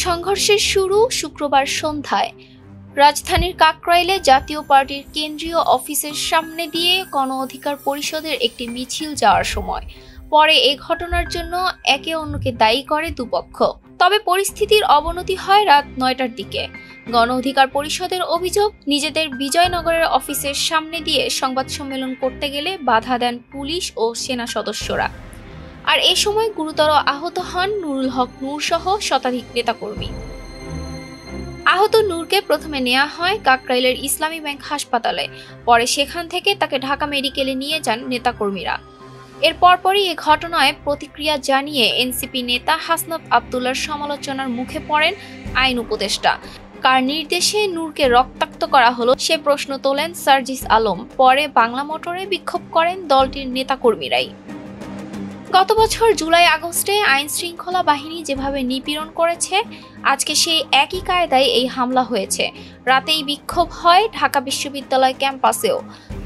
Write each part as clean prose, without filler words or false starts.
সংঘর্ষের শুরু শুক্রবার সন্ধ্যায় রাজধানীর কাকরাইলে জাতীয় পার্টির কেন্দ্রীয় অফিসের সামনে দিয়ে গণ অধিকার পরিষদের একটি মিছিল যাওয়ার সময়। পরে এ ঘটনার জন্য একে অন্যকে দায়ী করে দুপক্ষ। তবে পরিস্থিতির অবনতি হয় রাত ৯টার দিকে। গণ অধিকার পরিষদের অভিযোগ, নিজেদের বিজয়নগরের অফিসের সামনে দিয়ে সংবাদ সম্মেলন করতে গেলে বাধা দেন পুলিশ ও সেনা সদস্যরা। আর এ সময় গুরুতর আহত হন নুরুল হক নূর সহ শতাধিক নেতাকর্মী। আহত নূরকে প্রথমে নেওয়া হয় কাকরাইলের ইসলামী ব্যাংক হাসপাতালে, পরে সেখান থেকে তাকে ঢাকা মেডিকেলে নিয়ে যান নেতাকর্মীরা। এর পরপরই এ ঘটনায় প্রতিক্রিয়া জানিয়ে এনসিপি নেতা হাসনাত আবদুল্লাহর সমালোচনার মুখে পড়েন আইন উপদেষ্টা। কার নির্দেশে নূরকে রক্তাক্ত করা হলো সে প্রশ্ন তোলেন সার্জিস আলম। পরে বাংলা মোটরে বিক্ষোভ করেন দলটির নেতাকর্মীরাই। গত বছর জুলাই আগস্টে আইন শৃঙ্খলা বাহিনী যেভাবে নিপীড়ন করেছে, আজকে সেই একই কায়দায় এই হামলা হয়েছে। রাতেই বিক্ষোভ হয় ঢাকা বিশ্ববিদ্যালয় ক্যাম্পাসেও।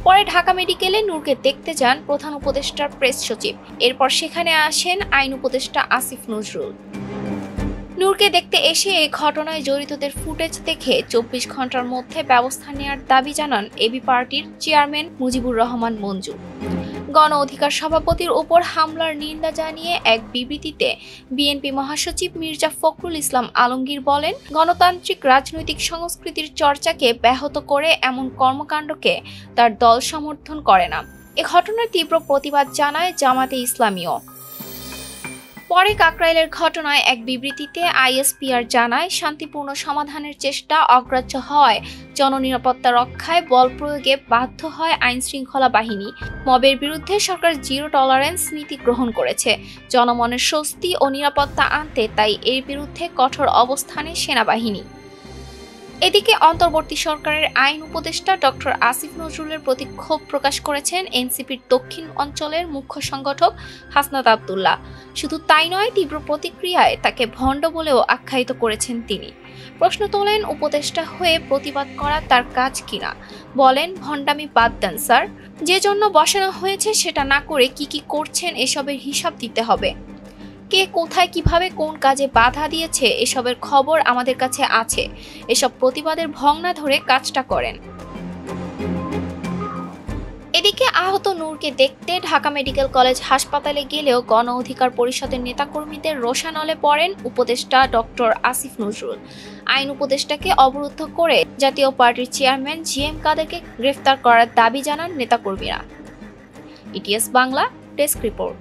পরে ঢাকা মেডিকেলে নূরকে দেখতে যান প্রধান উপদেষ্টার প্রেস সচিব। এরপর সেখানে আসেন আইন উপদেষ্টা আসিফ নজরুল। নূরকে দেখতে এসে এই ঘটনায় জড়িতদের ফুটেজ দেখে ২৪ ঘন্টার মধ্যে ব্যবস্থা নেওয়ার দাবি জানান এবি পার্টির চেয়ারম্যান মুজিবুর রহমান মঞ্জু। গণ অধিকার সভাপতির ওপর হামলার নিন্দা জানিয়ে এক বিবৃতিতে বিএনপি মহাসচিব মির্জা ফখরুল ইসলাম আলমগীর বলেন, গণতান্ত্রিক রাজনৈতিক সংস্কৃতির চর্চাকে ব্যাহত করে এমন কর্মকাণ্ডকে তার দল সমর্থন করে না। এ ঘটনার তীব্র প্রতিবাদ জানায় জামাতে ইসলামীও। পরে কাকরাইলের ঘটনায় এক বিবৃতিতে আইএসপিআর জানায়, শান্তিপূর্ণ সমাধানের চেষ্টা অগ্রাহ্য হওয়ায় জননিরাপত্তা রক্ষায় বল প্রয়োগে বাধ্য হয় আইন শৃঙ্খলা বাহিনী। মবের বিরুদ্ধে সরকার জিরো টলারেন্স নীতি গ্রহণ করেছে জনমনের স্বস্তি ও নিরাপত্তা আনতে, তাই এর বিরুদ্ধে কঠোর অবস্থানে সেনাবাহিনী। এদিকে অন্তর্বর্তী সরকারের আইন উপদেষ্টা ডক্টর আসিফ নজরুলের প্রতি ক্ষোভ প্রকাশ করেছেন এনসিপির দক্ষিণ অঞ্চলের মুখ্য সংগঠক হাসনাত আবদুল্লাহ। শুধু তাই নয়, তীব্র প্রতিক্রিয়ায় তাকে ভণ্ড বলেও আখ্যায়িত করেছেন তিনি। প্রশ্ন তোলেন, উপদেষ্টা হয়ে প্রতিবাদ করা তার কাজ কিনা। বলেন, ভণ্ডামি বাদ দেন স্যার, যে জন্য বসানো হয়েছে সেটা না করে কি করছেন এসবের হিসাব দিতে হবে। কে কোথায় কিভাবে কোন কাজে বাধা দিয়েছে এসবের খবর আমাদের কাছে আছে। এসব প্রতিবাদের ভং না ধরে কাজটা করেন। এদিকে আহত নূরকে দেখতে ঢাকা মেডিকেল কলেজ হাসপাতালে গেলেও গণ অধিকার পরিষদের নেতাকর্মীদের রোষানলে পড়েন উপদেষ্টা ডক্টর আসিফ নজরুল। আইন উপদেষ্টাকে অবরুদ্ধ করে জাতীয় পার্টির চেয়ারম্যান জিএম কাদেরকে গ্রেফতার করার দাবি জানান নেতাকর্মীরা। ETS Bangla desk report.